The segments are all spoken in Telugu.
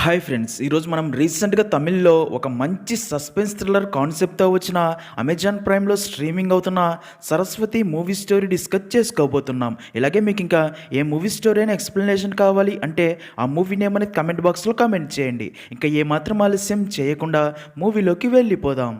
హాయ్ ఫ్రెండ్స్, ఈరోజు మనం రీసెంట్గా తమిళ్లో ఒక మంచి సస్పెన్స్ థ్రిల్లర్ కాన్సెప్ట్తో వచ్చిన అమెజాన్ ప్రైమ్లో స్ట్రీమింగ్ అవుతున్న సరస్వతి మూవీ స్టోరీ డిస్కస్ చేసుకోబోతున్నాం. ఇలాగే మీకు ఇంకా ఏ మూవీ స్టోరీ అయినా ఎక్స్ప్లెనేషన్ కావాలి అంటే ఆ మూవీ నేమ్ అనేది కమెంట్ బాక్స్లో కామెంట్ చేయండి. ఇంకా ఏమాత్రం ఆలస్యం చేయకుండా మూవీలోకి వెళ్ళిపోదాం.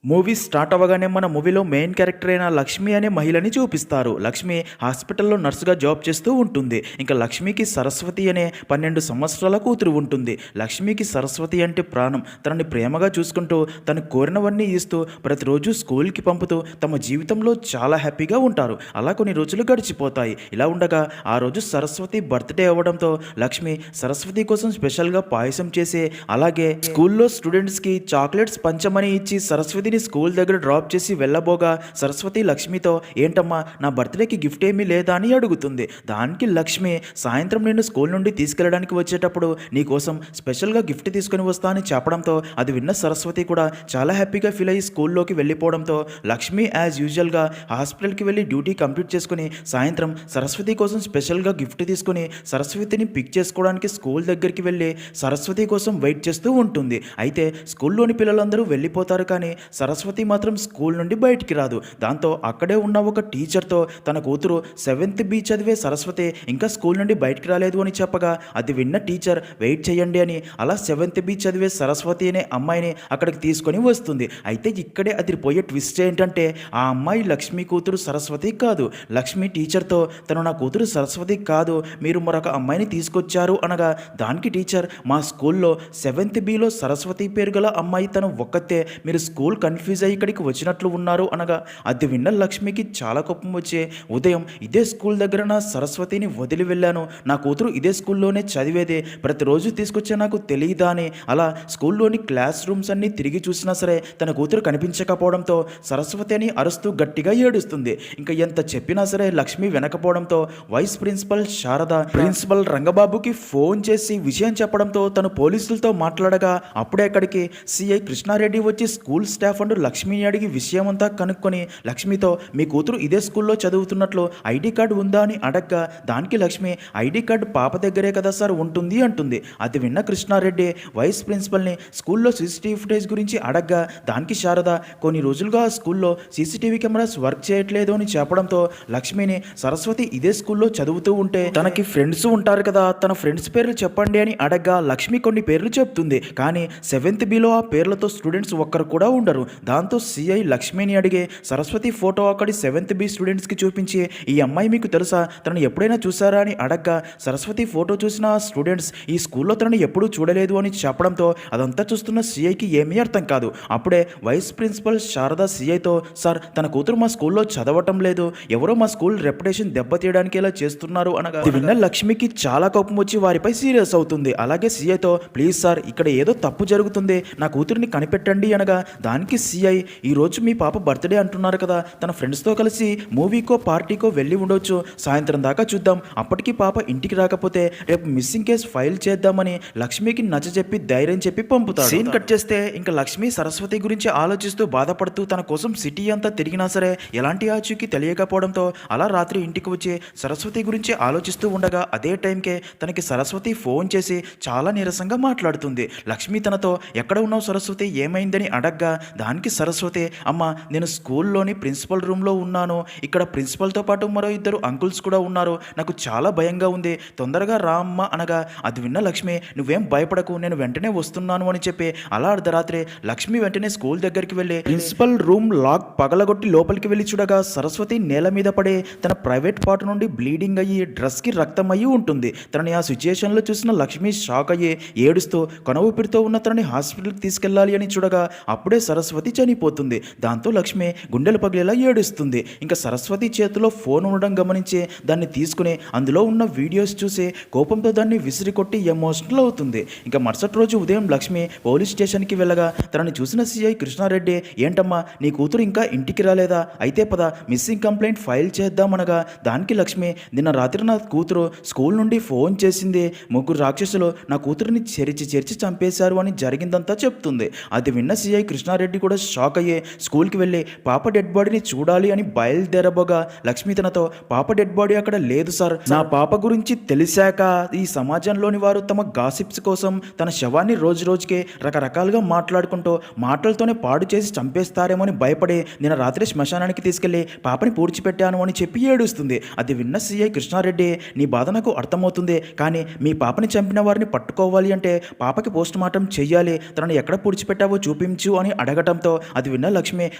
మూవీ స్టార్ట్ అవ్వగానే మన మూవీలో మెయిన్ క్యారెక్టర్ అయిన లక్ష్మి అనే మహిళని చూపిస్తారు. లక్ష్మి హాస్పిటల్లో నర్సుగా జాబ్ చేస్తూ ఉంటుంది. ఇంకా లక్ష్మికి సరస్వతి అనే 12 సంవత్సరాల కూతురు ఉంటుంది. లక్ష్మికి సరస్వతి అంటే ప్రాణం. తనని ప్రేమగా చూసుకుంటూ తను కోరినవన్నీ ఇస్తూ ప్రతిరోజు స్కూల్కి పంపుతూ తమ జీవితంలో చాలా హ్యాపీగా ఉంటారు. అలా కొన్ని రోజులు గడిచిపోతాయి. ఇలా ఉండగా ఆ రోజు సరస్వతి బర్త్డే అవ్వడంతో లక్ష్మి సరస్వతి కోసం స్పెషల్గా పాయసం చేసి అలాగే స్కూల్లో స్టూడెంట్స్కి చాక్లెట్స్ పంచమని ఇచ్చి సరస్వతి స్కూల్ దగ్గర డ్రాప్ చేసి వెళ్ళబోగా సరస్వతి లక్ష్మితో ఏంటమ్మా నా బర్త్డేకి గిఫ్ట్ ఏమీ లేదా అని అడుగుతుంది. దానికి లక్ష్మి సాయంత్రం నేను స్కూల్ నుండి తీసుకెళ్ళడానికి వచ్చేటప్పుడు నీకోసం స్పెషల్గా గిఫ్ట్ తీసుకొని వస్తా అని చెప్పడంతో అది విన్న సరస్వతి కూడా చాలా హ్యాపీగా ఫీల్ అయ్యి స్కూల్లోకి వెళ్ళిపోవడంతో లక్ష్మి యాజ్ యూజువల్గా హాస్పిటల్కి వెళ్ళి డ్యూటీ కంప్లీట్ చేసుకుని సాయంత్రం సరస్వతి కోసం స్పెషల్గా గిఫ్ట్ తీసుకుని సరస్వతిని పిక్ చేసుకోవడానికి స్కూల్ దగ్గరికి వెళ్ళి సరస్వతి కోసం వెయిట్ చేస్తూ ఉంటుంది. అయితే స్కూల్లోని పిల్లలందరూ వెళ్ళిపోతారు, కానీ సరస్వతి మాత్రం స్కూల్ నుండి బయటికి రాదు. దాంతో అక్కడే ఉన్న ఒక టీచర్తో తన కూతురు 7th B చదివే సరస్వతి ఇంకా స్కూల్ నుండి బయటికి రాలేదు అని చెప్పగా అది విన్న టీచర్ వెయిట్ చేయండి అని అలా 7th B చదివే సరస్వతి అనే అమ్మాయిని అక్కడికి తీసుకొని వస్తుంది. అయితే ఇక్కడే అదిరిపోయే ట్విస్ట్ ఏంటంటే ఆ అమ్మాయి లక్ష్మి కూతురు సరస్వతి కాదు. లక్ష్మి టీచర్తో తను నా కూతురు సరస్వతి కాదు, మీరు మరొక అమ్మాయిని తీసుకొచ్చారు అనగా దానికి టీచర్ మా స్కూల్లో 7th Bలో సరస్వతి పేరు గల అమ్మాయి తను ఒక్కతే, మీరు స్కూల్ కన్ఫ్యూజ్ అయ్యి ఇక్కడికి వచ్చినట్లు ఉన్నారు అనగా అది విన్న లక్ష్మికి చాలా కోపం వచ్చి ఉదయం ఇదే స్కూల్ దగ్గర నా సరస్వతిని వదిలి వెళ్ళాను, నా కూతురు ఇదే స్కూల్లోనే చదివేదే, ప్రతిరోజు తీసుకొచ్చే నాకు తెలియదా అని అలా స్కూల్లోని క్లాస్ రూమ్స్ అన్నీ తిరిగి చూసినా సరే తన కూతురు కనిపించకపోవడంతో సరస్వతి అని అరుస్తూ గట్టిగా ఏడుస్తుంది. ఇంకా ఎంత చెప్పినా సరే లక్ష్మి వెనకపోవడంతో వైస్ ప్రిన్సిపల్ శారద ప్రిన్సిపల్ రంగబాబుకి ఫోన్ చేసి విషయం చెప్పడంతో తను పోలీసులతో మాట్లాడగా అప్పుడే అక్కడికి సిఐ కృష్ణారెడ్డి వచ్చి స్కూల్ స్టాఫ్ అండ్ లక్ష్మిని అడిగి విషయం అంతా కనుక్కొని లక్ష్మితో మీ కూతురు ఇదే స్కూల్లో చదువుతున్నట్లు ఐడి కార్డు ఉందా అని అడగ్గా దానికి లక్ష్మి ఐడి కార్డు పాప దగ్గరే కదా సార్ ఉంటుంది అంటుంది. అది విన్న కృష్ణారెడ్డి వైస్ ప్రిన్సిపల్ని స్కూల్లో సీసీటీవీ ఫుటేజ్ గురించి అడగ్గా దానికి శారద కొన్ని రోజులుగా స్కూల్లో సీసీటీవీ కెమెరాస్ వర్క్ చేయట్లేదు అని చెప్పడంతో లక్ష్మిని సరస్వతి ఇదే స్కూల్లో చదువుతూ ఉంటే తనకి ఫ్రెండ్స్ ఉంటారు కదా, తన ఫ్రెండ్స్ పేర్లు చెప్పండి అని అడగ్గా లక్ష్మి కొన్ని పేర్లు చెప్తుంది. కానీ 7th Bలో ఆ పేర్లతో స్టూడెంట్స్ ఒక్కరు కూడా ఉండరు. దాంతో సిఐ లక్ష్మిని అడిగే సరస్వతి ఫోటో అక్కడి 7th B స్టూడెంట్స్కి చూపించి ఈ అమ్మాయి మీకు తెలుసా, తనను ఎప్పుడైనా చూసారా అని అడగ్గా సరస్వతి ఫోటో చూసిన స్టూడెంట్స్ ఈ స్కూల్లో తనని ఎప్పుడూ చూడలేదు అని చెప్పడంతో అదంతా చూస్తున్న సిఐకి ఏమీ అర్థం కాదు. అప్పుడే వైస్ ప్రిన్సిపల్ శారద సిఐతో సార్ తన కూతురు మా స్కూల్లో చదవటం లేదు, ఎవరో మా స్కూల్ రెప్యుటేషన్ దెబ్బతీయడానికి ఇలా చేస్తున్నారు అనగా విన్న లక్ష్మికి చాలా కోపం వచ్చి వారిపై సీరియస్ అవుతుంది. అలాగే సిఐతో ప్లీజ్ సార్ ఇక్కడ ఏదో తప్పు జరుగుతుంది, నా కూతురిని కనిపెట్టండి అనగా దానికి సిఐ ఈరోజు మీ పాప బర్త్డే అంటున్నారు కదా, తన ఫ్రెండ్స్తో కలిసి మూవీకో పార్టీకో వెళ్ళి ఉండొచ్చు, సాయంత్రం దాకా చూద్దాం, అప్పటికి పాప ఇంటికి రాకపోతే రేపు మిస్సింగ్ కేసు ఫైల్ చేద్దామని లక్ష్మికి నచ్చజెప్పి ధైర్యం చెప్పి పంపుతాడు. సీన్ కట్ చేస్తే ఇంకా లక్ష్మి సరస్వతి గురించి ఆలోచిస్తూ బాధపడుతూ తన కోసం సిటీ అంతా తిరిగినా సరే ఎలాంటి ఆచూకీ తెలియకపోవడంతో అలా రాత్రి ఇంటికి వచ్చి సరస్వతి గురించి ఆలోచిస్తూ ఉండగా అదే టైంకే తనకి సరస్వతి ఫోన్ చేసి చాలా నీరసంగా మాట్లాడుతుంది. లక్ష్మి తనతో ఎక్కడ ఉన్నావు సరస్వతి, ఏమైందని అడగ్గా దానికి సరస్వతి అమ్మ నేను స్కూల్లోని ప్రిన్సిపల్ రూమ్లో ఉన్నాను, ఇక్కడ ప్రిన్సిపల్తో పాటు మరో 2 అంకుల్స్ కూడా ఉన్నారు, నాకు చాలా భయంగా ఉంది, తొందరగా రా అమ్మ అనగా అది విన్న లక్ష్మి నువ్వేం భయపడకు నేను వెంటనే వస్తున్నాను అని చెప్పి అలా అర్ధరాత్రి లక్ష్మి వెంటనే స్కూల్ దగ్గరికి వెళ్ళి ప్రిన్సిపల్ రూమ్ లాక్ పగలగొట్టి లోపలికి వెళ్ళి చూడగా సరస్వతి నేల మీద పడే తన ప్రైవేట్ పార్ట్ నుండి బ్లీడింగ్ అయ్యి డ్రెస్కి రక్తం అయ్యి ఉంటుంది. తనని ఆ సిచ్యుయేషన్లో చూసిన లక్ష్మి షాక్ అయ్యి ఏడుస్తూ కొన ఊపిరితో ఉన్న తనని హాస్పిటల్కి తీసుకెళ్లాలి అని చూడగా అప్పుడే సరస్వతి చనిపోతుంది. దాంతో లక్ష్మి గుండెలు పగిలేలా ఏడుస్తుంది. ఇంకా సరస్వతి చేతిలో ఫోన్ ఉండడం గమనించి దాన్ని తీసుకుని అందులో ఉన్న వీడియోస్ చూసి కోపంతో దాన్ని విసిరికొట్టి ఎమోషనల్ అవుతుంది. ఇంకా మరుసటి రోజు ఉదయం లక్ష్మి పోలీస్ స్టేషన్కి వెళ్ళగా తనని చూసిన సిఐ కృష్ణారెడ్డి ఏంటమ్మా నీ కూతురు ఇంకా ఇంటికి రాలేదా, అయితే పద మిస్సింగ్ కంప్లైంట్ ఫైల్ చేద్దామనగా దానికి లక్ష్మి నిన్న రాత్రి నా కూతురు స్కూల్ నుండి ఫోన్ చేసింది, 3 రాక్షసులు నా కూతురిని చెరిచి చంపేశారు అని జరిగిందంతా చెప్తుంది. అది విన్న సిఐ కృష్ణారెడ్డి కూడా షాక్ అయ్యే స్కూల్కి వెళ్ళి పాప డెడ్ బాడీని చూడాలి అని బయలుదేరబోగా లక్ష్మి తనతో పాప డెడ్ బాడీ అక్కడ లేదు సార్, నా పాప గురించి తెలిసాక ఈ సమాజంలోని వారు తమ గాసిప్స్ కోసం తన శవాన్ని రోజు రోజుకే రకరకాలుగా మాట్లాడుకుంటూ మాటలతోనే పాడు చేసి చంపేస్తారేమో అని భయపడి నిన్న రాత్రి శ్మశానానికి తీసుకెళ్లి పాపని పూడ్చిపెట్టాను అని చెప్పి ఏడుస్తుంది. అది విన్న సిఐ కృష్ణారెడ్డి, నీ బాధ నాకు అర్థమవుతుంది, కానీ మీ పాపని చంపిన వారిని పట్టుకోవాలి అంటే పాపకి పోస్ట్ మార్టం చెయ్యాలి, తనను ఎక్కడ పూడ్చిపెట్టావో చూపించు అని అడగటంతో అది విన్న లక్ష్మి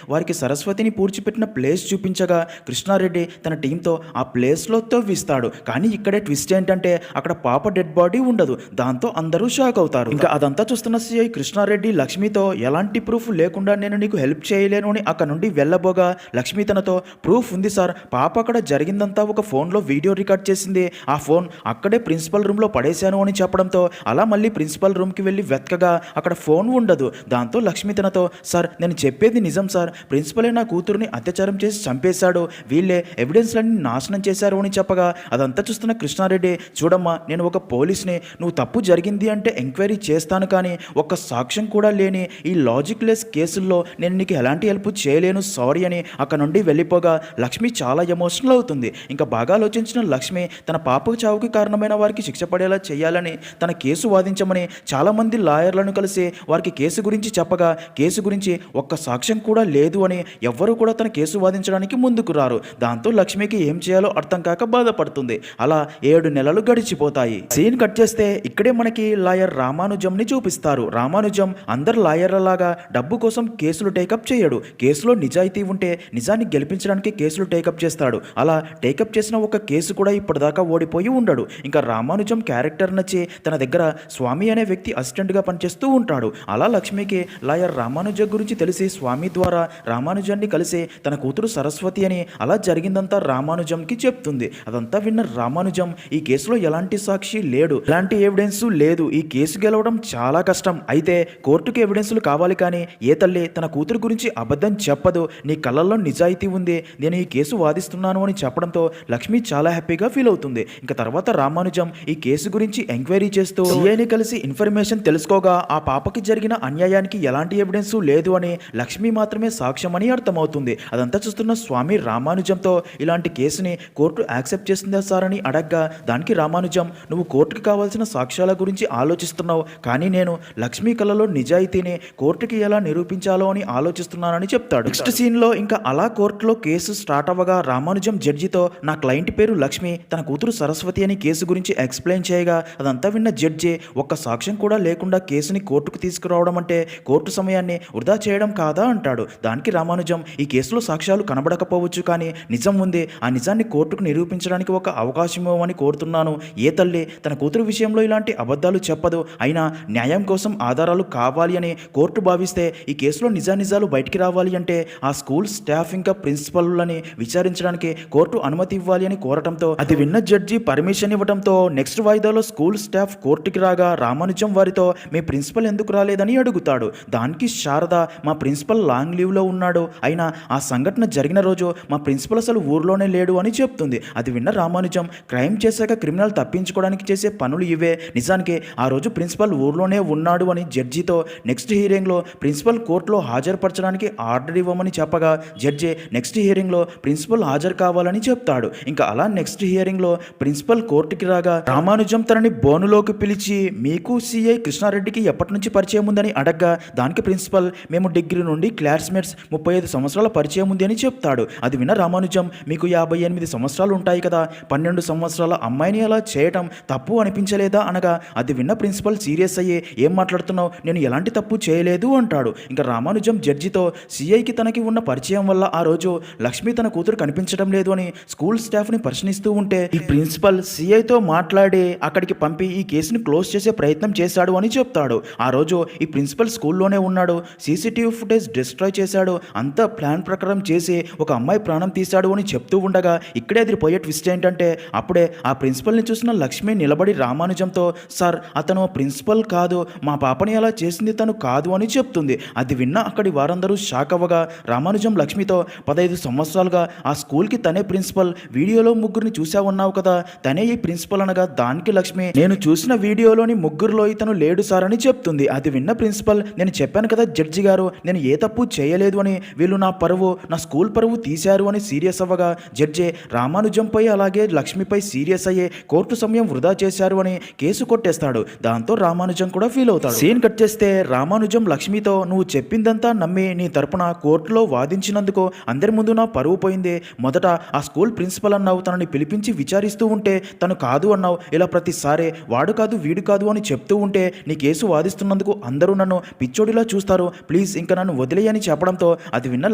వారికి సరస్వతిని పూడ్చిపెట్టిన ప్లేస్ చూపించగా కృష్ణారెడ్డి తన టీంతో ఆ ప్లేస్లో తవ్విస్తాడు. కానీ ఇక్కడే ట్విస్ట్ ఏంటంటే అక్కడ పాప డెడ్ బాడీ ఉండదు. దాంతో అందరూ షాక్ అవుతారు. ఇంకా అదంతా చూస్తున్న సిఐ కృష్ణారెడ్డి లక్ష్మితో ఎలాంటి ప్రూఫ్ లేకుండా నేను నీకు హెల్ప్ చేయలేను అని అక్కడ నుండి వెళ్ళబోగా లక్ష్మి తనతో ప్రూఫ్ ఉంది సార్, పాప అక్కడ జరిగిందంతా ఒక ఫోన్లో వీడియో రికార్డ్ చేసింది, ఆ ఫోన్ అక్కడే ప్రిన్సిపల్ రూమ్లో పడేశాను అని చెప్పడంతో అలా మళ్ళీ ప్రిన్సిపల్ రూమ్కి వెళ్ళి వెతకగా అక్కడ ఫోన్ ఉండదు. దాంతో లక్ష్మి తనతో సార్ నేను చెప్పేది నిజం సార్, ప్రిన్సిపలే నా కూతురుని అత్యాచారం చేసి చంపేశాడు, వీళ్ళే ఎవిడెన్స్లన్నీ నాశనం చేశారు అని చెప్పగా అదంతా చూస్తున్న కృష్ణారెడ్డి, చూడమ్మా నేను ఒక పోలీస్ని, నువ్వు తప్పు జరిగింది అంటే ఎంక్వైరీ చేస్తాను, కానీ ఒక్క సాక్ష్యం కూడా లేని ఈ లాజిక్ లెస్ కేసుల్లో నేను నీకు ఎలాంటి హెల్ప్ చేయలేను సారీ అని అక్కడ నుండి వెళ్ళిపోగా లక్ష్మి చాలా ఎమోషనల్ అవుతుంది. ఇంకా బాగా ఆలోచించిన లక్ష్మి తన పాప చావుకి కారణమైన వారికి శిక్ష పడేలా చేయాలని తన కేసు వాదించమని చాలామంది లాయర్లను కలిసి వారికి కేసు గురించి చెప్పగా కేసు గురించి ఒక్క సాక్ష్యం కూడా లేదు అని ఎవ్వరూ కూడా తన కేసు వాదించడానికి ముందుకు రారు. దాంతో లక్ష్మికి ఏం చేయాలో అర్థం కాక బాధపడుతుంది. అలా 7 నెలలు గడిచిపోతాయి. సీన్ కట్ చేస్తే ఇక్కడే మనకి లాయర్ రామానుజంని చూపిస్తారు. రామానుజం అందరు లాయర్లలాగా డబ్బు కోసం కేసులు టేకప్ చేయడు. కేసులో నిజాయితీ ఉంటే నిజాన్ని గెలిపించడానికి కేసులు టేకప్ చేస్తాడు. అలా టేకప్ చేసిన ఒక కేసు కూడా ఇప్పటిదాకా ఓడిపోయి ఉండడు. ఇంకా రామానుజం క్యారెక్టర్ నచ్చి తన దగ్గర స్వామి అనే వ్యక్తి అసిస్టెంట్గా పనిచేస్తూ ఉంటాడు. అలా లక్ష్మికి లాయర్ రామానుజం గురించి తెలిసి స్వామి ద్వారా రామానుజాన్ని కలిసి తన కూతురు సరస్వతి అని అలా జరిగిందంతా రామానుజంకి చెప్తుంది. అదంతా విన్న రామానుజం ఈ కేసులో ఎలాంటి సాక్షి లేడు, ఎలాంటి ఎవిడెన్స్ లేదు, ఈ కేసు గెలవడం చాలా కష్టం, అయితే కోర్టుకి ఎవిడెన్స్లు కావాలి, కానీ ఏ తల్లి తన కూతురు గురించి అబద్ధం చెప్పదు, నీ కళ్ళల్లో నిజాయితీ ఉంది, నేను ఈ కేసు వాదిస్తున్నాను అని చెప్పడంతో లక్ష్మి చాలా హ్యాపీగా ఫీల్ అవుతుంది. ఇంకా తర్వాత రామానుజం ఈ కేసు గురించి ఎంక్వైరీ చేస్తూ సిఐని కలిసి ఇన్ఫర్మేషన్ తెలుసుకోగా ఆ పాపకి జరిగిన అన్యాయానికి ఎలాంటి ఎవిడెన్స్ లేదు అని లక్ష్మి మాత్రమే సాక్ష్యం అని అర్థమవుతుంది. అదంతా చూస్తున్న స్వామి రామానుజంతో ఇలాంటి కేసుని కోర్టు యాక్సెప్ట్ చేస్తుందా సార్ అని అడగ్గా దానికి రామానుజం, నువ్వు కోర్టుకి కావాల్సిన సాక్ష్యాల గురించి ఆలోచిస్తున్నావు, కానీ నేను లక్ష్మి కళలో నిజాయితీని కోర్టుకి ఎలా నిరూపించాలో అని ఆలోచిస్తున్నానని చెప్తాడు. నెక్స్ట్ సీన్ లో ఇంకా అలా కోర్టులో కేసు స్టార్ట్ అవ్వగా రామానుజం జడ్జితో నా క్లయింట్ పేరు లక్ష్మి, తన కూతురు సరస్వతి అని కేసు గురించి ఎక్స్ప్లెయిన్ చేయగా అదంతా విన్న జడ్జి ఒక్క సాక్ష్యం కూడా లేకుండా కేసుని కోర్టుకు తీసుకురావడం అంటే కోర్టు సమయాన్ని వృధా చేయడం కాదా అంటాడు. దానికి రామానుజం ఈ కేసులో సాక్ష్యాలు కనబడకపోవచ్చు, కానీ నిజం ఉంది, ఆ నిజాన్ని కోర్టుకు నిరూపించడానికి ఒక అవకాశం ఇవ్వమని కోరుతున్నాను. ఏ తల్లి తన కూతురు విషయంలో ఇలాంటి అబద్ధాలు చెప్పదు, అయినా న్యాయం కోసం ఆధారాలు కావాలి అని కోర్టు భావిస్తే ఈ కేసులో నిజానిజాలు బయటికి రావాలి అంటే ఆ స్కూల్ స్టాఫ్ ఇంకా ప్రిన్సిపల్లని విచారించడానికి కోర్టు అనుమతి ఇవ్వాలి అని కోరటంతో అది విన్న జడ్జి పర్మిషన్ ఇవ్వడంతో నెక్స్ట్ వాయిదాలో స్కూల్ స్టాఫ్ కోర్టుకి రాగా రామానుజం వారితో మీ ప్రిన్సిపల్ ఎందుకు రాలేదని అడుగుతాడు. దానికి శారద మా ప్రిన్సిపల్ లాంగ్ లీవ్లో ఉన్నాడు, అయినా ఆ సంఘటన జరిగిన రోజు మా ప్రిన్సిపల్ అసలు ఊర్లోనే లేడు అని చెప్తుంది. అది విన్న రామానుజం క్రైమ్ చేశాక క్రిమినల్ తప్పించుకోవడానికి చేసే పనులు ఇవే, నిజానికి ఆ రోజు ప్రిన్సిపల్ ఊర్లోనే ఉన్నాడు అని జడ్జితో నెక్స్ట్ హియరింగ్లో ప్రిన్సిపల్ కోర్టులో హాజరుపరచడానికి ఆర్డర్ ఇవ్వమని చెప్పగా జడ్జి నెక్స్ట్ హియరింగ్లో ప్రిన్సిపల్ హాజరు కావాలని చెప్తాడు. ఇంకా అలా నెక్స్ట్ హియరింగ్లో ప్రిన్సిపల్ కోర్టుకి రాగా రామానుజం తనని బోనులోకి పిలిచి మీకు సిఐ కృష్ణారెడ్డికి ఎప్పటి నుంచి పరిచయం ఉందని అడగ్గా దానికి ప్రిన్సిపల్ మేము డిగ్రీ నుండి క్లాస్మేట్స్ 35 సంవత్సరాల పరిచయం ఉంది అని చెప్తాడు. అది విన్న రామానుజం మీకు 58 సంవత్సరాలు ఉంటాయి కదా, 12 సంవత్సరాల అమ్మాయిని అలా చేయటం తప్పు అనిపించలేదా అనగా అది విన్న ప్రిన్సిపల్ సీరియస్ అయ్యి ఏం మాట్లాడుతున్నావు, నేను ఎలాంటి తప్పు చేయలేదు అంటాడు. ఇంకా రామానుజం జడ్జితో సిఐకి తనకి ఉన్న పరిచయం వల్ల ఆ రోజు లక్ష్మి తన కూతురు కనిపించడం లేదు అని స్కూల్ స్టాఫ్ని ప్రశ్నిస్తూ ఉంటే ఈ ప్రిన్సిపల్ సిఐతో మాట్లాడి అక్కడికి పంపి ఈ కేసుని క్లోజ్ చేసే ప్రయత్నం చేశాడు అని చెప్తాడు. ఆ రోజు ఈ ప్రిన్సిపల్ స్కూల్లోనే ఉన్నాడు, సీసీటీవీ ఫుటేజ్ డిస్ట్రాయ్ చేశాడు, అంతా ప్లాన్ ప్రకారం చేసి ఒక అమ్మాయి ప్రాణం తీశాడు అని చెప్తూ ఉండగా ఇక్కడే అదిరిపోయే ట్విస్ట్ ఏంటంటే అప్పుడే ఆ ప్రిన్సిపల్ని చూసిన లక్ష్మి నిలబడి రామానుజంతో సార్ అతను ప్రిన్సిపల్ కాదు, మా పాపని అలా చేసింది తను కాదు అని చెప్తుంది. అది విన్న అక్కడి వారందరూ షాక్ అవ్వగా రామానుజం లక్ష్మితో 15 సంవత్సరాలుగా ఆ స్కూల్కి తనే ప్రిన్సిపల్, వీడియోలో ముగ్గురిని చూసా ఉన్నావు కదా, తనే ఈ ప్రిన్సిపల్ అనగా దానికి లక్ష్మి నేను చూసిన వీడియోలోని ముగ్గురులో ఇతను లేడు సార్ అని చెప్తుంది. అది విన్న ప్రిన్సిపల్ నేను చెప్పాను కదా జడ్జిగా గారు నేను ఏ తప్పు చేయలేదు అని, వీళ్ళు నా పరువు, నా స్కూల్ పరువు తీశారు అని సీరియస్ అవ్వగా జడ్జి రామానుజంపై అలాగే లక్ష్మిపై సీరియస్ అయ్యే కోర్టు సమయం వృధా చేశారు అని కేసు కొట్టేస్తాడు. దాంతో రామానుజం కూడా ఫీల్ అవుతాడు. సీన్ కట్ చేస్తే రామానుజం లక్ష్మితో నువ్వు చెప్పిందంతా నమ్మి నీ తరపున కోర్టులో వాదించినందుకు అందరి ముందు నా పరువు పోయింది. మొదట ఆ స్కూల్ ప్రిన్సిపల్ అన్నావు, తనని పిలిపించి విచారిస్తూ ఉంటే తను కాదు అన్నావు. ఇలా ప్రతిసారి వాడు కాదు వీడు కాదు అని చెప్తూ ఉంటే నీ కేసు వాదిస్తున్నందుకు అందరూ నన్ను పిచ్చోడిలా చూస్తారు, ప్లీజ్ ఇంకా నన్ను వదిలేయని చెప్పడంతో అది విన్న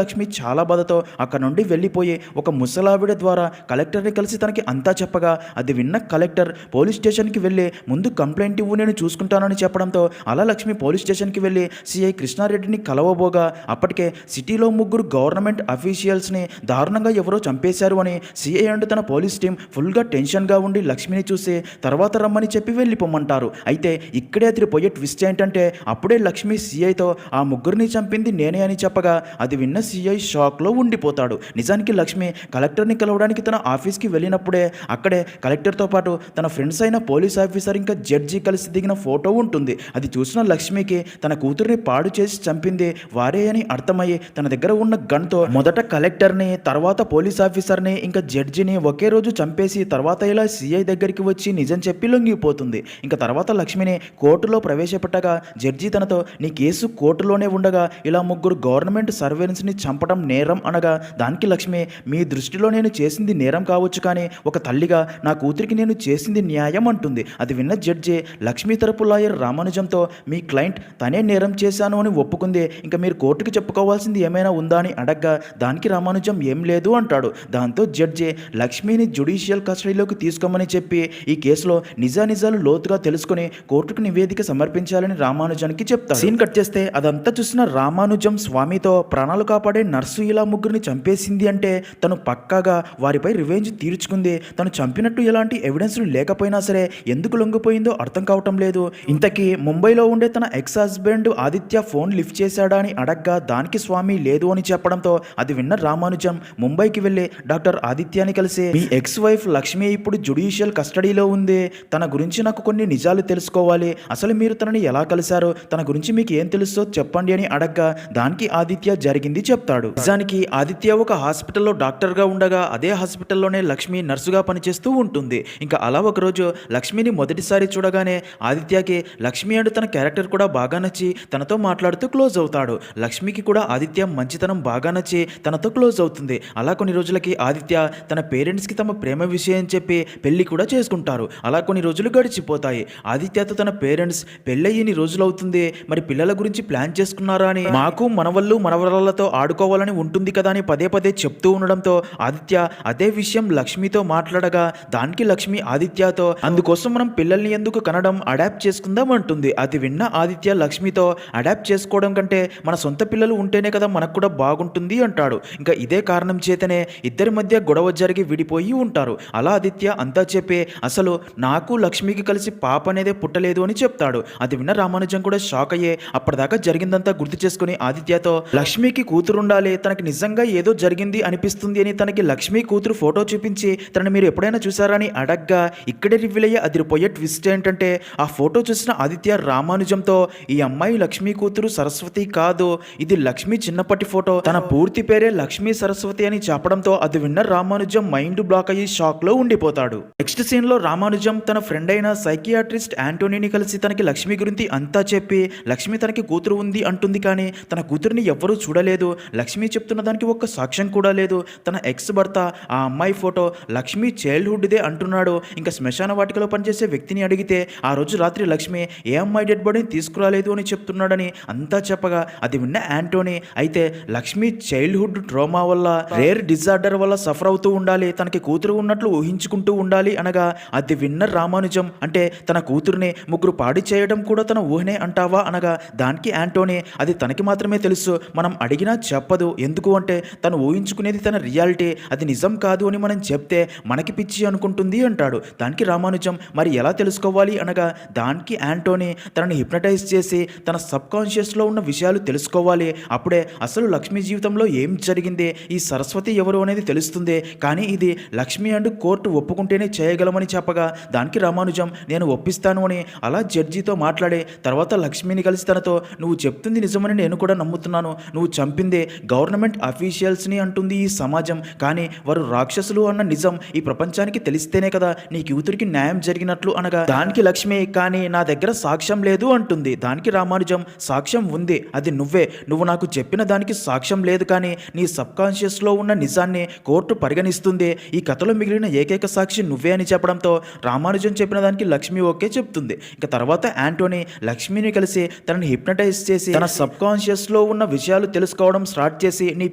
లక్ష్మి చాలా బాధతో అక్కడ నుండి వెళ్ళిపోయి ఒక ముసలావిడ ద్వారా కలెక్టర్ని కలిసి తనకి అంతా చెప్పగా అది విన్న కలెక్టర్ పోలీస్ స్టేషన్కి వెళ్ళి ముందు కంప్లైంట్ ఇవ్వు నేను చూసుకుంటానని చెప్పడంతో అలా లక్ష్మి పోలీస్ స్టేషన్కి వెళ్ళి సిఐ కృష్ణారెడ్డిని కలవబోగా అప్పటికే సిటీలో ముగ్గురు గవర్నమెంట్ అఫీషియల్స్ని దారుణంగా ఎవరో చంపేశారు అని సిఐ అండ్ తన పోలీస్ టీం ఫుల్గా టెన్షన్గా ఉండి లక్ష్మిని చూసి తర్వాత రమ్మని చెప్పి వెళ్ళిపోమంటారు. అయితే ఇక్కడే అదిరిపోయే ట్విస్ట్ ఏంటంటే అప్పుడే లక్ష్మి సిఐతో ఆ ముగ్గురిని చంపింది నేనే అని చెప్పగా అది విన్న సిఐ షాక్లో ఉండిపోతాడు. నిజానికి లక్ష్మి కలెక్టర్ని కలవడానికి తన ఆఫీస్కి వెళ్ళినప్పుడే అక్కడే కలెక్టర్తో పాటు తన ఫ్రెండ్స్ అయిన పోలీస్ ఆఫీసర్ ఇంకా జడ్జి కలిసి దిగిన ఫోటో ఉంటుంది. అది చూసిన లక్ష్మికి తన కూతురిని పాడు చేసి చంపింది వారే అని అర్థమయ్యి తన దగ్గర ఉన్న గన్తో మొదట కలెక్టర్ని, తర్వాత పోలీస్ ఆఫీసర్ని ఇంకా జడ్జిని ఒకే రోజు చంపేసి తర్వాత ఇలా సిఐ దగ్గరికి వచ్చి నిజం చెప్పి లొంగిపోతుంది. ఇంకా తర్వాత లక్ష్మిని కోర్టులో ప్రవేశపెట్టగా జడ్జి తనతో నీ కేసు కోర్టులోనే ఉండగా ఇలా ముగ్గురు గవర్నమెంట్ సర్వెంట్స్ని చంపడం నేరం అనగా దానికి లక్ష్మి మీ దృష్టిలో నేను చేసింది నేరం కావచ్చు, కానీ ఒక తల్లిగా నా కూతురికి నేను చేసింది న్యాయం అంటుంది. అది విన్న జడ్జి లక్ష్మి తరపు లాయర్ రామానుజంతో మీ క్లయింట్ తనే నేరం చేశాను అని ఒప్పుకుంది, ఇంకా మీరు కోర్టుకి చెప్పుకోవాల్సింది ఏమైనా ఉందా అని అడగ్గా దానికి రామానుజం ఏం లేదు అంటాడు. దాంతో జడ్జి లక్ష్మిని జ్యుడిషియల్ కస్టడీలోకి తీసుకోమని చెప్పి ఈ కేసులో నిజానిజాలు లోతుగా తెలుసుకుని కోర్టుకు నివేదిక సమర్పించాలని రామానుజానికి చెప్తారు. సీన్ కట్ చేస్తే అదంతా చూసిన రామానుజం స్వామితో ప్రాణాలు కాపాడే నర్సు ఇలా ముగ్గురిని చంపేసింది అంటే తను పక్కాగా వారిపై రివెంజ్ తీర్చుకుంది. తను చంపినట్టు ఎలాంటి ఎవిడెన్స్లు లేకపోయినా సరే ఎందుకు లొంగిపోయిందో అర్థం కావటం లేదు. ఇంతకీ ముంబైలో ఉండే తన ex husband Aditya phone lift చేశాడా అని అడగ్గా దానికి స్వామి లేదు అని చెప్పడంతో అది విన్న రామానుజం ముంబైకి వెళ్ళి డాక్టర్ ఆదిత్యని కలిసి మీ ఎక్స్ వైఫ్ లక్ష్మి ఇప్పుడు జ్యుడిషియల్ కస్టడీలో ఉంది, తన గురించి నాకు కొన్ని నిజాలు తెలుసుకోవాలి, అసలు మీరు తనని ఎలా కలిశారో, తన గురించి మీకు ఏం తెలుసో చెప్పండి అని అడగ్గా దానికి ఆదిత్య జరిగింది చెప్తాడు. నిజానికి ఆదిత్య ఒక హాస్పిటల్లో డాక్టర్గా ఉండగా అదే హాస్పిటల్లోనే లక్ష్మి నర్సుగా పనిచేస్తూ ఉంటుంది. ఇంకా అలా ఒకరోజు లక్ష్మిని మొదటిసారి చూడగానే ఆదిత్యకి లక్ష్మి అండ్ తన క్యారెక్టర్ కూడా బాగా నచ్చి తనతో మాట్లాడుతూ క్లోజ్ అవుతాడు. లక్ష్మికి కూడా ఆదిత్య మంచితనం బాగా నచ్చి తనతో క్లోజ్ అవుతుంది. అలా కొన్ని రోజులకి ఆదిత్య తన పేరెంట్స్కి తమ ప్రేమ విషయం చెప్పి పెళ్లి కూడా చేసుకుంటారు. అలా కొన్ని రోజులు గడిచిపోతాయి. ఆదిత్యతో తన పేరెంట్స్ పెళ్ళయ్యని రోజులు అవుతుంది, మరి పిల్లల గురించి ప్లాన్ చేసుకున్నారా అని, మాకు మనవళ్ళు మనవరాలతో ఆడుకోవాలని ఉంటుంది కదా అని పదే పదే చెప్తూ ఉండడంతో ఆదిత్య అదే విషయం లక్ష్మితో మాట్లాడగా దానికి లక్ష్మి ఆదిత్యతో అందుకోసం మనం పిల్లల్ని ఎందుకు కనడం, అడాప్ట్ చేసుకుందాం అంటుంది. అది విన్న ఆదిత్య లక్ష్మితో అడాప్ట్ చేసుకోవడం కంటే మన సొంత పిల్లలు ఉంటేనే కదా మనకు కూడా బాగుంటుంది అంటాడు. ఇంకా ఇదే కారణం చేతనే ఇద్దరి మధ్య గొడవ జరిగి విడిపోయి ఉంటారు. అలా ఆదిత్య అంతా చెప్పి అసలు నాకు లక్ష్మికి కలిసి పాప అనేదే పుట్టలేదు అని చెప్తాడు. అది విన్న రామానుజం కూడా షాక్ అయ్యే అప్పటిదాకా జరిగిందంతా గుర్తు చేసుకుని ఆదిత్యతో లక్ష్మికి కూతురు ఉండాలి, తనకి నిజంగా ఏదో జరిగింది అనిపిస్తుంది అని తనకి లక్ష్మి కూతురు ఫోటో చూపించి తనని మీరు ఎప్పుడైనా చూసారని అడగ్గా ఇక్కడే రివీల్ అయ్యే అదిరిపోయే ట్విస్ట్ ఏంటంటే ఆ ఫోటో చూసిన ఆదిత్య రామానుజంతో ఈ అమ్మాయి లక్ష్మి కూతురు సరస్వతి కాదు, ఇది లక్ష్మి చిన్నప్పటి ఫోటో, తన పూర్తి పేరే లక్ష్మీ సరస్వతి అని చెప్పడంతో అది విన్న రామానుజం మైండ్ బ్లాక్ అయ్యి షాక్ లో ఉండిపోతాడు. నెక్స్ట్ సీన్ లో రామానుజం తన ఫ్రెండ్ అయిన సైకియాట్రిస్ట్ యాంటోనీని కలిసి తనకి లక్ష్మి గురించి అంతా చెప్పి లక్ష్మి తనకి కూతురు ఉంది అంటుంది, కానీ తన కూతురిని ఎవ్వరూ చూడలేదు, లక్ష్మి చెప్తున్న దానికి ఒక్క సాక్ష్యం కూడా లేదు, తన ఎక్స్ భర్త ఆ అమ్మాయి ఫోటో లక్ష్మి చైల్డ్హుడ్దే అంటున్నాడు. ఇంకా శ్మశాన వాటికలో పనిచేసే వ్యక్తిని అడిగితే ఆ రోజు రాత్రి లక్ష్మి ఏ అమ్మాయి డెడ్ బాడీని తీసుకురాలేదు అని చెప్తున్నాడని అంతా చెప్పగా అది విన్న యాంటోనీ అయితే లక్ష్మి చైల్డ్హుడ్ ట్రోమా వల్ల రేర్ డిజార్డర్ వల్ల సఫర్ అవుతూ ఉండాలి, తనకి కూతురు ఉన్నట్లు ఊహించుకుంటూ ఉండాలి అనగా అది విన్న రామానుజం అంటే తన కూతురుని ముగ్గురు పాడి చేయడం కూడా తన ఊహనే అంటావా అనగా దానికి యాంటోనీ అది తనకి మాత్రమే తెలుసు, మనం అడిగినా చెప్పదు, ఎందుకు అంటే తను ఊహించుకునేది తన రియాలిటీ, అది నిజం కాదు అని మనం చెప్తే మనకి పిచ్చి అనుకుంటుంది అంటాడు. దానికి రామానుజం మరి ఎలా తెలుసుకోవాలి అనగా దానికి యాంటోనీ తనని హిప్నటైజ్ చేసి తన సబ్ కాన్షియస్లో ఉన్న విషయాలు తెలుసుకోవాలి, అప్పుడే అసలు లక్ష్మి జీవితంలో ఏం జరిగింది, ఈ సరస్వతి ఎవరు అనేది తెలుస్తుంది, కానీ ఇది లక్ష్మి అండ్ కోర్టు ఒప్పుకుంటేనే చేయగలమని చెప్పగా దానికి రామానుజం నేను ఒప్పిస్తాను అని అలా జడ్జితో మాట్లాడి తర్వాత లక్ష్మిని కలిసి తనతో నువ్వు చెప్తుంది నిజమని నేను కూడా నమ్ముతున్నాను. నువ్వు చంపిందే గవర్నమెంట్ అఫీషియల్స్ని అంటుంది ఈ సమాజం. కానీ వారు రాక్షసులు అన్న నిజం ఈ ప్రపంచానికి తెలిస్తేనే కదా నీ కూతురికి న్యాయం జరిగినట్లు అనగా దానికి లక్ష్మి కానీ నా దగ్గర సాక్ష్యం లేదు అంటుంది. దానికి రామానుజం సాక్ష్యం ఉంది, అది నువ్వే. నువ్వు నాకు చెప్పిన దానికి సాక్ష్యం లేదు కానీ నీ సబ్కాన్షియస్లో ఉన్న నిజాన్ని కోర్టు పరిగణిస్తుంది. ఈ కథలో మిగిలిన ఏకైక సాక్షి నువ్వే అని చెప్పడంతో రామానుజం చెప్పిన దానికి లక్ష్మి ఓకే చెప్తుంది. ఇక తర్వాత యాంటోనీ లక్ష్మిని కలిసి తనని హిప్నటైజ్ చేసి తన సబ్కాన్షియస్లో ఉన్న విషయాలు తెలుసుకోవడం స్టార్ట్ చేసి నీ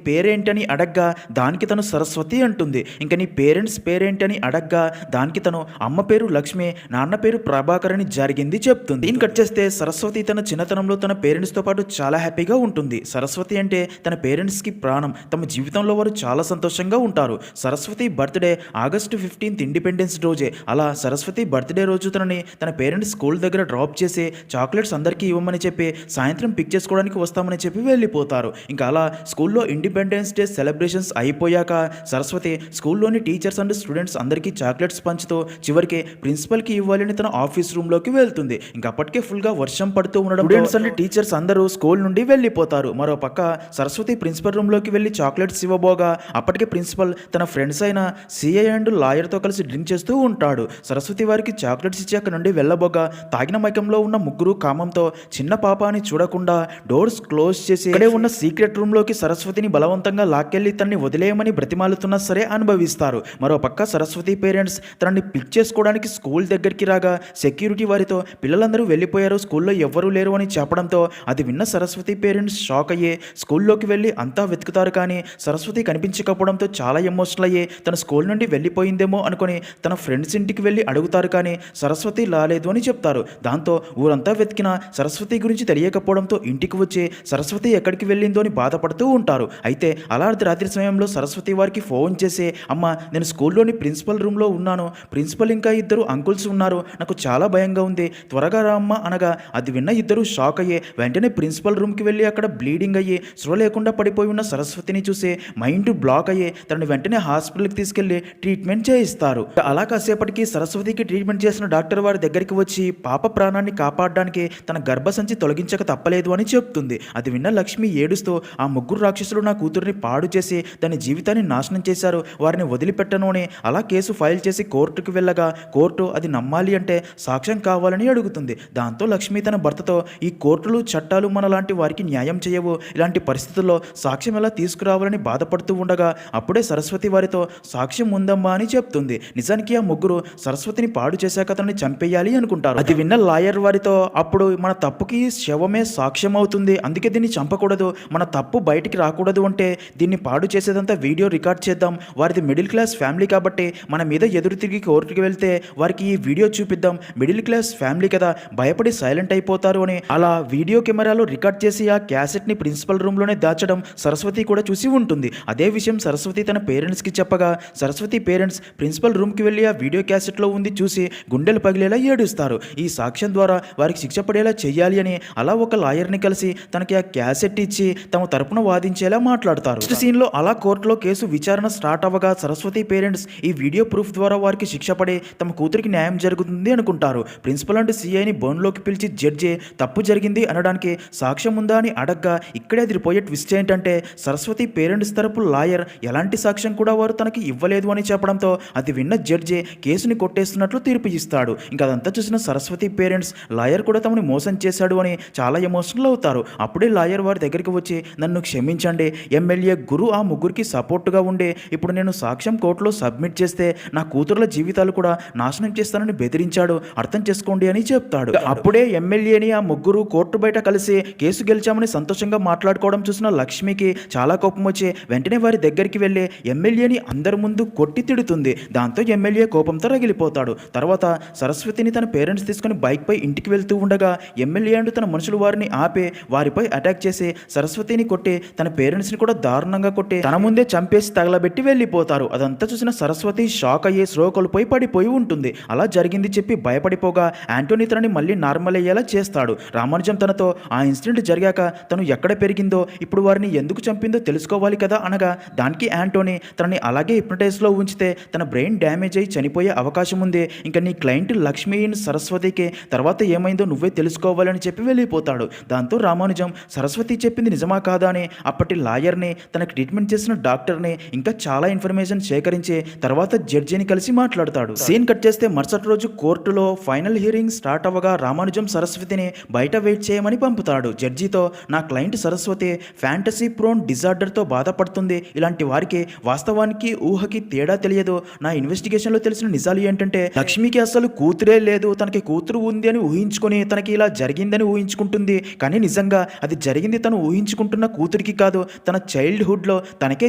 పేరేంటని అడగ్గా దానికి తను సరస్వతి అంటుంది. ఇంకా నీ పేరెంట్స్ పేరేంటని అడగ్గా దానికి తను అమ్మ పేరు లక్ష్మి, నాన్న పేరు ప్రభాకర్ అని జరిగింది చెప్తుంది. దీన్ని కట్ చేస్తే సరస్వతి తన చిన్నతనంలో తన పేరెంట్స్తో పాటు చాలా హ్యాపీగా ఉంటుంది. సరస్వతి అంటే తన పేరెంట్స్కి ప్రాణం. తమ జీవితంలో వారు చాలా సంతోషంగా ఉంటారు. Saraswati birthday August 15th independence రోజే. అలా సరస్వతి బర్త్డే రోజు తన పేరెంట్స్ స్కూల్ దగ్గర డ్రాప్ చేసి చాక్లెట్స్ అందరికీ ఇవ్వమని చెప్పి సాయంత్రం పిక్ చేసుకోవడానికి వస్తామని చెప్పి వెళ్ళిపోతారు. ఇంకా అలా స్కూల్లో ఇండిపెండెన్స్ డే సెలబ్రేషన్స్ అయిపోయాక సరస్వతి స్కూల్లోని టీచర్స్ అండ్ స్టూడెంట్స్ అందరికీ చాక్లెట్స్ పంచుతూ చివరికి ప్రిన్సిపల్కి ఇవ్వాలని తన ఆఫీస్ రూమ్లోకి వెళ్తుంది. ఇంకా అప్పటికే ఫుల్గా వర్షం పడుతూ ఉండడం స్టూడెంట్స్ అండ్ టీచర్స్ అందరూ స్కూల్ నుండి వెళ్ళిపోతారు. మరో పక్క సరస్వతి ప్రిన్సిపల్ రూమ్లోకి వెళ్ళి చాక్లెట్స్ ఇవ్వబోగా అప్పటికే ప్రిన్సిపల్ తన ఫ్రెండ్స్ అయిన సిఐ అండ్ లాయర్తో కలిసి డ్రింక్ చేస్తూ ఉంటాడు. సరస్వతి వారికి చాక్లెట్స్ ఇచ్చి అక్కడ నుండి వెళ్ళబోగా తాగిన మైకంలో ఉన్న ముగ్గురు కామంతో చిన్న పాప అని చూడకుండా డోర్స్ క్లోజ్ చేసి ఇక్కడే ఉన్న సీక్రెట్ రూమ్లోకి సరస్వతిని బలవంతంగా లాక్కెళ్లి తనని వదిలేయమని బ్రతిమాలుతున్నా సరే అనుభవిస్తారు. మరో పక్క సరస్వతి పేరెంట్స్ తనని పిక్ చేసుకోవడానికి స్కూల్ దగ్గరికి రాగా సెక్యూరిటీ వారితో పిల్లలందరూ వెళ్ళిపోయారు, స్కూల్లో ఎవ్వరూ లేరు అని చెప్పడంతో అది విన్న సరస్వతి పేరెంట్స్ షాక్ అయ్యే స్కూల్లోకి వెళ్ళి అంతా వెతుకుతారు. కానీ సరస్వతి కనిపించకపోవడంతో చాలా ఎమోషనల్ అయ్యే తన స్కూల్ నుండి వెళ్ళిపోయిందేమో అనుకుని తన ఫ్రెండ్స్ ఇంటికి వెళ్ళి అడుగుతారు. కానీ సరస్వతి రాలేదు అని చెప్తారు. దాంతో ఊరంతా వెతికినా సరస్వతి గురించి తెలియకపోవడంతో ఇంటికి వచ్చి సరస్వతి ఎక్కడికి వెళ్ళిందో అని బాధపడుతూ ఉంటారు. అయితే అలా రాత్రి సమయంలో సరస్వతి వారికి ఫోన్ చేసి అమ్మ నేను స్కూల్లోని ప్రిన్సిపల్ రూమ్లో ఉన్నాను, ప్రిన్సిపల్ ఇంకా ఇద్దరు అంకుల్స్ ఉన్నారు, నాకు చాలా భయంగా ఉంది, త్వరగా రా అమ్మ అనగా అది విన్న ఇద్దరు షాక్ అయ్యే వెంటనే ప్రిన్సిపల్ రూమ్కి వెళ్ళి అక్కడ బ్లీడింగ్ అయ్యి స్పృహ లేకుండా పడిపోయి ఉన్న సరస్వతిని చూసి మైండ్ బ్లాక్ అయ్యి తనని వెంటనే హాస్పిటల్కి తీసుకెళ్లి ట్రీట్మెంట్ చేయిస్తారు. అలా కాసేపటికి సరస్వతికి ట్రీట్మెంట్ చేసిన డాక్టర్ వారి దగ్గరికి వచ్చి పాప ప్రాణాన్ని కాపాడడానికి తన గర్భసంచి తొలగించక తప్పలేదు అని చెప్తుంది. అది విన్న లక్ష్మి ఏడుస్తూ ఆ ముగ్గురు రాక్షసులు నా కూతురిని పాడు చేసి దాని జీవితాన్ని నాశనం చేశారు, వారిని వదిలిపెట్టను అని అలా కేసు ఫైల్ చేసి కోర్టుకు వెళ్ళగా కోర్టు అది నమ్మాలి అంటే సాక్ష్యం కావాలని అడుగుతుంది. దాంతో లక్ష్మి తన భర్తతో ఈ కోర్టులు చట్టాలు మనలాంటి వారికి న్యాయం చేయవు, ఇలాంటి పరిస్థితుల్లో సాక్ష్యం ఎలా తీసుకురావాలని బాధపడుతూ ఉండగా అప్పుడే సరస్వతి వారితో సాక్ష్యం ఉందమ్మా అని చెప్తుంది. నిజానికి ఆ ముగ్గురు సరస్వతిని పాడు చేశాక అతన్ని చంపేయాలి అనుకుంటారు. అది విన్న లాయర్ వారితో అప్పుడు మన తప్పుకి శవమే సాక్ష్యం అవుతుంది, అందుకే దీన్ని చంపకూడదు, మన తప్పు బయటికి రాకూడదు అంటే దీన్ని పాడు చేసేదంతా వీడియో రికార్డ్ చేద్దాం, వారిది మిడిల్ క్లాస్ ఫ్యామిలీ కాబట్టి మన మీద ఎదురు తిరిగి కోర్టుకి వెళ్తే వారికి ఈ వీడియో చూపిద్దాం, మిడిల్ క్లాస్ ఫ్యామిలీ కదా భయపడి సైలెంట్ అయిపోతారు అని అలా వీడియో కెమెరాలో రికార్డ్ చేసి ఆ క్యాసెట్ని ప్రిన్సిపల్ రూమ్లోనే దాచడం సరస్వతి కూడా చూసి ఉంటుంది. అదే విషయం సరస్వతి తన పేరెంట్స్కి చెప్పగా సరస్వతి పేరెంట్స్ ప్రిన్సిపల్ రూమ్కి వెళ్ళి ఆ వీడియో క్యాసెట్లో ఉంది చూసి గుండెలు పగిలేలా ఏడుస్తారు. ఈ సాక్ష్యం ద్వారా వారికి శిక్ష పడేలా చెయ్యాలి అని అలా ఒక లాయర్ని కలిసి తనకి ఆ క్యాసెట్ ఇచ్చి తమ తరపున వాదించేలా మాట్లాడతారు. నెక్స్ట్ సీన్లో అలా కోర్టులో కేసు విచారణ స్టార్ట్ అవ్వగా సరస్వతి పేరెంట్స్ ఈ వీడియో ప్రూఫ్ ద్వారా వారికి శిక్ష పడే తమ కూతురికి న్యాయం జరుగుతుంది అనుకుంటారు. ప్రిన్సిపల్ అండ్ సిఐని బోన్లోకి పిలిచి జడ్జి తప్పు జరిగింది అనడానికి సాక్ష్యం ఉందా అని అడగ్గా ఇక్కడే అదిరిపోయే ట్విస్ట్ ఏంటంటే సరస్వతి పేరెంట్స్ తరపు లాయర్ ఎలాంటి సాక్ష్యం కూడా వారు తనకి ఇవ్వలేదు అని చెప్పడంతో అది విన్న జడ్జి కేసుని కొట్టేస్తున్నట్లు తీర్పు ఇస్తాడు. ఇంకా అదంతా చూసిన సరస్వతి పేరెంట్స్ లాయర్ కూడా తమని మోసం చేశాడు అని చాలా ఎమోషనల్ అవుతారు. అప్పుడే లాయర్ వారి దగ్గరికి వచ్చి నన్ను క్షమించండి, ఎమ్మెల్యే గురు ఆ ముగ్గురికి సపోర్టుగా ఉండే ఇప్పుడు నేను సాక్ష్యం కోర్టులో సబ్మిట్ చేస్తే నా కూతుర్ల జీవితాలు కూడా నాశనం చేస్తానని బెదిరించాడు, అర్థం చేసుకోండి అని చెప్తాడు. అప్పుడే ఎమ్మెల్యేని ఆ ముగ్గురు కోర్టు బయట కలిసి కేసు గెలిచామని సంతోషంగా మాట్లాడుకోవడం చూసిన లక్ష్మికి చాలా కోపం వచ్చి వెంటనే వారి దగ్గరికి వెళ్ళి ఎమ్మెల్యేని అందరి ముందు కొట్టి తిడుతుంది. దాంతో ఎమ్మెల్యే కోపంతో రగిలిపోతాడు. తర్వాత సరస్వతిని తన పేరెంట్స్ తీసుకుని బైక్ పై ఇంటికి వెళ్తూ ఉండగా ఎమ్మెల్యే అంటూ తన మనుషులు వారిని ఆపి వారిపై అటాక్ చేసి సరస్వతిని కొట్టి తన పేరెంట్స్ని కూడా దారుణంగా కొట్టి తన ముందే చంపేసి తగలబెట్టి వెళ్ళిపోతారు. అదంతా చూసిన సరస్వతి షాక్ అయ్యే స్లో కోల్పోయి పడిపోయి ఉంటుంది. అలా జరిగింది చెప్పి భయపడిపోగా యాంటోనీ తనని మళ్ళీ నార్మల్ అయ్యేలా చేస్తాడు. రామానుజం తనతో ఆ ఇన్సిడెంట్ జరిగాక తను ఎక్కడ పెరిగిందో ఇప్పుడు వారిని ఎందుకు చంపిందో తెలుసుకోవాలి కదా అనగా దానికి యాంటోనీ తనని అలాగే హిప్నటైజ్లో ఉంచితే తన బ్రెయిన్ డ్యామేజ్ అయ్యి చనిపోయే అవకాశం ఉంది, ఇంకా నీ క్లయింట్ లక్ష్మీ సరస్వతికి తర్వాత ఏమైందో నువ్వే తెలుసుకోవాలని చెప్పి వెళ్ళిపోతాడు. దాంతో దాంతో రామానుజం సరస్వతి చెప్పింది నిజమా కాదా అని అప్పటి లాయర్ని, తనకి ట్రీట్మెంట్ చేసిన డాక్టర్ని, ఇంకా చాలా ఇన్ఫర్మేషన్ సేకరించి తర్వాత జడ్జిని కలిసి మాట్లాడతాడు. సీన్ కట్ చేస్తే మరుసటి రోజు కోర్టులో ఫైనల్ హియరింగ్ స్టార్ట్ అవ్వగా రామానుజం సరస్వతిని బయట వెయిట్ చేయమని పంపుతాడు. జడ్జితో, నా క్లయింట్ సరస్వతి ఫ్యాంటసీ ప్రోన్ డిజార్డర్తో బాధపడుతుంది. ఇలాంటి వారికి వాస్తవానికి ఊహకి తేడా తెలియదు. నా ఇన్వెస్టిగేషన్లో తెలిసిన నిజాలు ఏంటంటే లక్ష్మికి అసలు కూతురే లేదు. తనకి కూతురు ఉంది అని ఊహించుకొని తనకి ఇలా జరిగిందని ఊహించుకుంటుంది. కానీ నిజంగా అది జరిగింది తను ఊహించుకుంటున్న కూతురికి కాదు, తన చైల్డ్హుడ్లో తనకే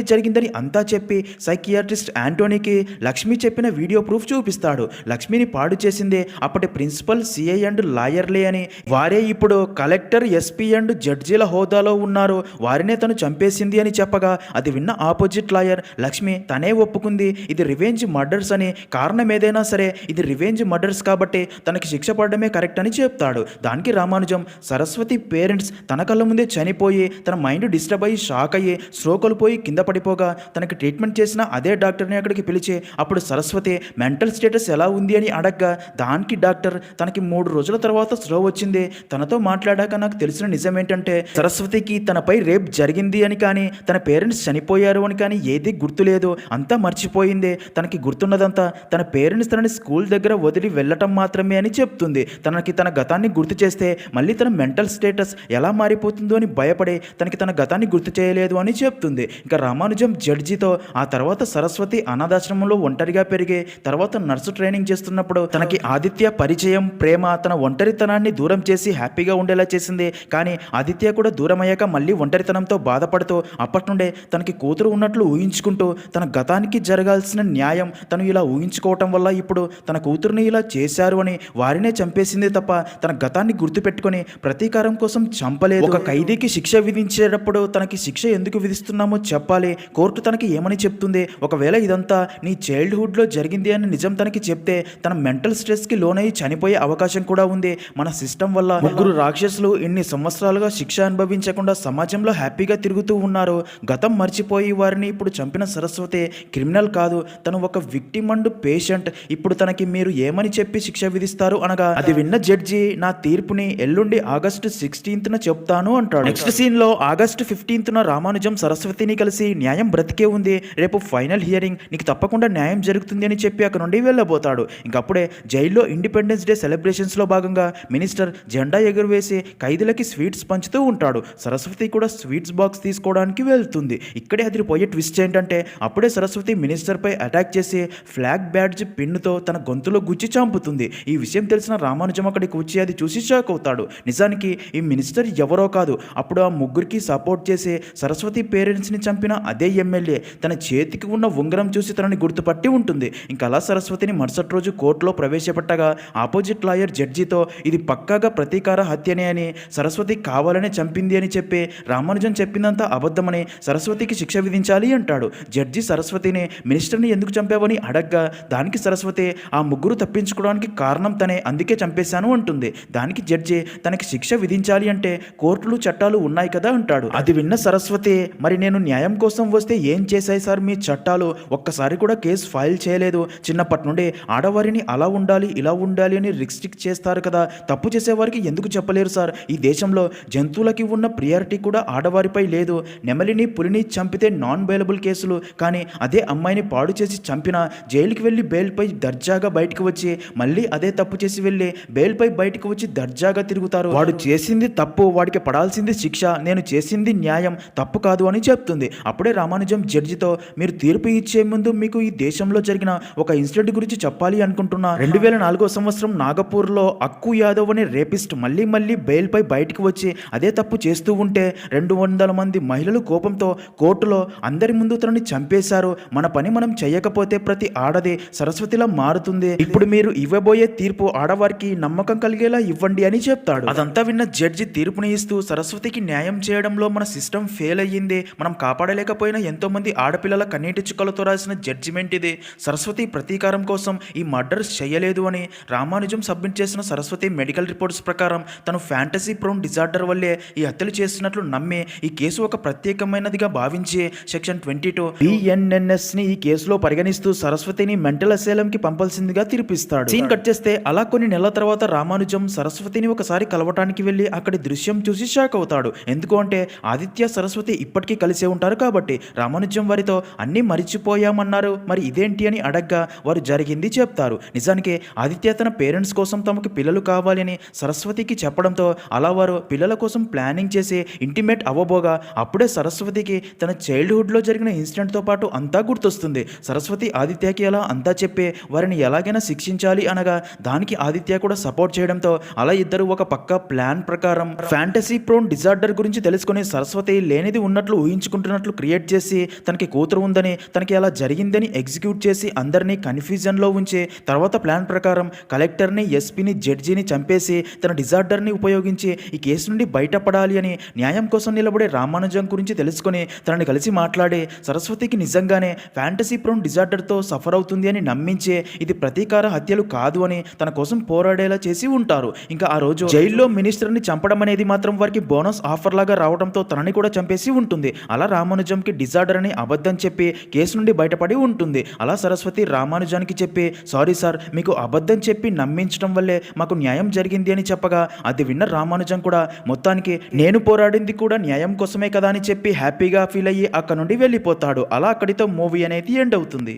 జరిగిందని అంతా చెప్పి సైకియాట్రిస్ట్ యాంటోనీకి లక్ష్మి చెప్పిన వీడియో ప్రూఫ్ చూపిస్తాడు. లక్ష్మిని పాడు చేసిందే అప్పటి ప్రిన్సిపల్, సిఐ అండ్ లాయర్లే అని, వారే ఇప్పుడు కలెక్టర్, ఎస్పీ అండ్ జడ్జీల హోదాలో ఉన్నారు, వారినే తను చంపేసింది అని చెప్పగా అది విన్న ఆపోజిట్ లాయర్ లక్ష్మి తనే ఒప్పుకుంది ఇది రివెంజ్ మర్డర్స్ అని. కారణం ఏదైనా సరే ఇది రివెంజ్ మర్డర్స్ కాబట్టి తనకి శిక్ష పడడమే కరెక్ట్ అని చెప్తాడు. దానికి రామానుజం, సరస్వతి పేరెంట్స్ తన కళ్ళ ముందే చనిపోయి తన మైండ్ డిస్టర్బ్ అయ్యి షాక్ అయ్యి స్ట్రోకులు పోయి కింద పడిపోగా తనకి ట్రీట్మెంట్ చేసిన అదే డాక్టర్ని అక్కడికి పిలిచి అప్పుడు సరస్వతి మెంటల్ స్టేటస్ ఎలా ఉంది అని అడగ్గా దానికి డాక్టర్, తనకి 3 రోజుల తర్వాత స్లో వచ్చింది. తనతో మాట్లాడాక నాకు తెలిసిన నిజం ఏంటంటే సరస్వతికి తనపై రేప్ జరిగింది అని కానీ తన పేరెంట్స్ చనిపోయారు అని కానీ ఏది గుర్తులేదు, అంతా మర్చిపోయింది. తనకి గుర్తున్నదంతా తన పేరెంట్స్ తనని స్కూల్ దగ్గర వదిలి వెళ్ళటం మాత్రమే అని చెప్తుంది. తనకి తన గతాన్ని గుర్తు చేస్తే మళ్ళీ తన మెంటల్ స్టేటస్ ఎలా మారిపోతుందో అని భయపడి తనకి తన గతాన్ని గుర్తు చేయలేదు అని చెప్తుంది. ఇంకా రామానుజం జడ్జితో, ఆ తర్వాత సరస్వతి అనాథాశ్రమంలో ఒంటరిగా పెరిగి తర్వాత నర్సు ట్రైనింగ్ చేస్తున్నప్పుడు తనకి ఆదిత్య పరిచయం, ప్రేమ తన ఒంటరితనాన్ని దూరం చేసి హ్యాపీగా ఉండేలా చేసింది. కానీ ఆదిత్య కూడా దూరం అయ్యాక మళ్ళీ ఒంటరితనంతో బాధపడుతూ అప్పటి నుండే తనకి కూతురు ఉన్నట్లు ఊహించుకుంటూ తన గతానికి జరగాల్సిన న్యాయం తను ఇలా ఊహించుకోవటం వల్ల ఇప్పుడు తన కూతురుని ఇలా చేశారు అని వారినే చంపేసింది తప్ప తన గతాన్ని గుర్తుపెట్టుకొని ప్రతీకారం కోసం చంపలేదు. ఒక ఖైదీకి శిక్ష విధించేటప్పుడు తనకి శిక్ష ఎందుకు విధిస్తున్నామో చెప్పాలి. కోర్టు తనకి ఏమని చెప్తుంది? ఒకవేళ ఇదంతా నీ చైల్డ్హుడ్లో జరిగింది అని నిజం తనకి చెప్తే తన మెంటల్ స్ట్రెస్కి లోనయ్యి చనిపోయే అవకాశం కూడా ఉంది. మన సిస్టమ్ వల్ల 3 రాక్షసులు ఇన్ని సంవత్సరాలుగా శిక్ష అనుభవించకుండా సమాజంలో హ్యాపీగా తిరుగుతూ ఉన్నారు. గతం మర్చిపోయి వారిని ఇప్పుడు చంపిన సరస్వతి క్రిమినల్ కాదు, తను ఒక విక్టిమ్ అండ్ పేషెంట్. ఇప్పుడు తనకి మీరు ఏమని చెప్పి శిక్ష విధిస్తారు అనగా అది విన్న జడ్జి, నా తీర్పుని ఎల్లుండి ఆగస్టు 16న చెప్తాను అంటాడు. నెక్స్ట్ సీన్ లో ఆగస్టు 15న రామానుజం సరస్వతిని కలిసి న్యాయం బ్రతికే ఉంది, రేపు ఫైనల్ హియరింగ్, నీకు తప్పకుండా న్యాయం జరుగుతుంది అని చెప్పి అక్కడ నుండి వెళ్ళబోతాడు. ఇంకప్పుడే జైల్లో ఇండిపెండెన్స్ డే సెలబ్రేషన్స్ లో భాగంగా మినిస్టర్ జెండా ఎగురవేసి ఖైదీలకి స్వీట్స్ పంచుతూ ఉంటాడు. సరస్వతి కూడా స్వీట్స్ బాక్స్ తీసుకోవడానికి వెళ్తుంది. ఇక్కడే అదిరిపోయే ట్విస్ట్ ఏంటంటే అప్పుడే సరస్వతి మినిస్టర్ పై అటాక్ చేసి ఫ్లాగ్ బ్యాడ్జ్ పిన్నుతో తన గొంతులో గుచ్చి చంపుతుంది. ఈ విషయం తెలిసిన రామానుజం అక్కడికి వచ్చి అది చూసి షాక్ అవుతాడు. నిజానికి ఈ మినిస్టర్ ఎవరో కాదు, అప్పుడు ఆ ముగ్గురికి సపోర్ట్ చేసి సరస్వతి పేరెంట్స్ని చంపిన అదే ఎమ్మెల్యే. తన చేతికి ఉన్న ఉంగరం చూసి తనని గుర్తుపట్టి ఉంటుంది. ఇంకా అలా సరస్వతిని మరుసటి రోజు కోర్టులో ప్రవేశపెట్టగా ఆపోజిట్ లాయర్ జడ్జితో ఇది పక్కాగా ప్రతీకార హత్యనే అని, సరస్వతి కావాలనే చంపింది అని చెప్పి రామానుజం చెప్పిందంతా అబద్ధమని సరస్వతికి శిక్ష విధించాలి అంటాడు. జడ్జి సరస్వతిని మినిస్టర్ని ఎందుకు చంపావని అడగ్గా దానికి సరస్వతి, ఆ ముగ్గురు తప్పించుకోవడానికి కారణం తనే, అందుకే చంపేశాను అంటుంది. దానికి జడ్జి, తనకి శిక్ష విధించాలి అంటే కోర్టులు చట్టాలు ఉన్నాయి కదా అంటాడు. అది విన్న సరస్వతి, మరి నేను న్యాయం కోసం వస్తే ఏం చేశాయి సార్ మీ చట్టాలు? ఒక్కసారి కూడా కేసు ఫైల్ చేయలేదు. చిన్నప్పటి నుండి ఆడవారిని అలా ఉండాలి ఇలా ఉండాలి అని రిస్ట్రిక్ట్ చేస్తారు కదా, తప్పు చేసేవారికి ఎందుకు చెప్పలేరు సార్? ఈ దేశంలో జంతువులకి ఉన్న ప్రియారిటీ కూడా ఆడవారిపై లేదు. నెమలిని పులిని చంపితే నాన్ బెయిలబుల్ కేసులు, కానీ అదే అమ్మాయిని పాడు చేసి చంపినా జైలుకి వెళ్ళి బెయిల్పై దర్జాగా బయటకు వచ్చి మళ్ళీ అదే తప్పు చేసి వెళ్ళి బెయిల్పై బయటకు వచ్చి దర్జాగా తిరుగుతారు. వాడు చేసింది తప్పు, వాడికి పడాల్సింది శిక్ష, నేను చేసింది న్యాయం, తప్పు కాదు అని చెప్తుంది. అప్పుడే రామానుజం జడ్జితో, మీరు తీర్పు ఇచ్చే ముందు మీకు ఈ దేశంలో జరిగిన ఒక ఇన్సిడెంట్ గురించి చెప్పాలి అనుకుంటున్నా. 2004వ సంవత్సరం నాగపూర్లో అక్కు యాదవ్ అనే రేపిస్ట్ మళ్ళీ బెయిల్పై బయటకు వచ్చి అదే తప్పు చేస్తూ ఉంటే 200 మంది మహిళలు కోపంతో కోర్టులో అందరి ముందు తనని చంపేశారు. మన పని మనం చేయకపోతే ప్రతి ఆడది సరస్వతిలా మారుతుంది. ఇప్పుడు మీరు ఇవ్వబోయే తీర్పు ఆడవారికి నమ్మకం కలిగేలా ఇవ్వండి అని చెప్తాడు. అదంతా విన్న జడ్జి తీర్పుని ఇస్తూ, సరస్వతికి న్యాయం చేయడంలో మన సిస్టమ్ ఫెయిల్ అయ్యింది, మనం కాపాడలేకపోయినా ఎంతో మంది ఆడపిల్లల కన్నీటి చుక్కలతో రాసిన జడ్జిమెంట్ ఇది. సరస్వతి ప్రతీకారం కోసం ఈ మర్డర్స్ చేయలేదు అని రామానుజం సబ్మిట్ చేసిన సరస్వతి మెడికల్ రిపోర్ట్స్ ప్రకారం తను ఫ్యాంటసీ ప్రోన్ డిజార్డర్ వల్లే ఈ హత్యలు చేస్తున్నట్లు నమ్మి ఈ కేసు ఒక ప్రత్యేకమైనదిగా భావించి సెక్షన్ 22 BNNS ని ఈ కేసులో పరిగణిస్తూ సరస్వతిని మెంటల్ అసైలం కి పంపాల్సిందిగా తీర్పిస్తాడు. సీన్ కట్ చేస్తే అలా కొన్ని నెలల తర్వాత రామానుజం సరస్వతిని ఒకసారి కలవటానికి వెళ్ళి అక్కడి అక్కడి దృశ్యం చూసి షాక్ అవుతాడు. ఎందుకు అంటే ఆదిత్య సరస్వతి ఇప్పటికీ కలిసే ఉంటారు కాబట్టి. రామానుజం వారితో అన్నీ మరిచిపోయామన్నారు, మరి ఇదేంటి అని అడగ్గా వారు జరిగింది చెప్తారు. నిజానికి ఆదిత్య తన పేరెంట్స్ కోసం తమకు పిల్లలు కావాలి అని సరస్వతికి చెప్పడంతో అలా వారు పిల్లల కోసం ప్లానింగ్ చేసి ఇంటిమేట్ అవ్వబోగా అప్పుడే సరస్వతికి తన చైల్డ్హుడ్లో జరిగిన ఇన్సిడెంట్తో పాటు అంతా గుర్తొస్తుంది. సరస్వతి ఆదిత్యకి అలా అంతా చెప్పి వారిని ఎలాగైనా శిక్షించాలి అనగా దానికి ఆదిత్య కూడా సపోర్ట్ చేయడంతో అలా ఇద్దరు ఒక పక్క ప్లాన్ ప్రకారం ఫ్యాంటసీ ప్రోన్ డిజార్డర్ గురించి తెలుసుకుని సరస్వతి లేనిది ఉన్నట్లు ఊహించుకుంటున్నట్లు క్రియేట్ చేసి తనకి కూతురు ఉందని, తనకి అలా జరిగిందని ఎగ్జిక్యూట్ చేసి అందరినీ కన్ఫ్యూజన్లో ఉంచి తర్వాత ప్లాన్ ప్రకారం కలెక్టర్ని, ఎస్పీని, జడ్జిని చంపేసి తన డిజార్డర్ని ఉపయోగించి ఈ కేసు నుండి బయటపడాలి అని న్యాయం కోసం నిలబడే రామానుజం గురించి తెలుసుకొని తనని కలిసి మాట్లాడి సరస్వతికి నిజంగానే ఫ్యాంటసీ ప్రోన్ డిజార్డర్తో సఫర్ అవుతుంది అని నమ్మించే ఇది ప్రతీకార హత్యలు కాదు అని తన కోసం పోరాడేలా చేసి ఉంటారు. ఇంకా ఆ రోజు జైల్లో మినిస్టర్ని చంపడం అనేది మాత్రం వారికి బోనస్ ఆఫర్ లాగా రావడంతో తనని కూడా చంపేసి ఉంటుంది. అలా రామానుజంకి డిజార్డర్ అని అబద్ధం చెప్పి కేసు నుండి బయటపడి ఉంటుంది. అలా సరస్వతి రామానుజానికి చెప్పి సారీ సార్, మీకు అబద్ధం చెప్పి నమ్మించడం వల్లే మాకు న్యాయం జరిగింది అని చెప్పగా అది విన్న రామానుజం కూడా మొత్తానికి నేను పోరాడింది కూడా న్యాయం కోసమే కదా అని చెప్పి హ్యాపీగా ఫీల్ అయ్యి అక్కడ నుండి వెళ్ళిపోతాడు. అలా అక్కడితో మూవీ అనేది ఎండ్ అవుతుంది.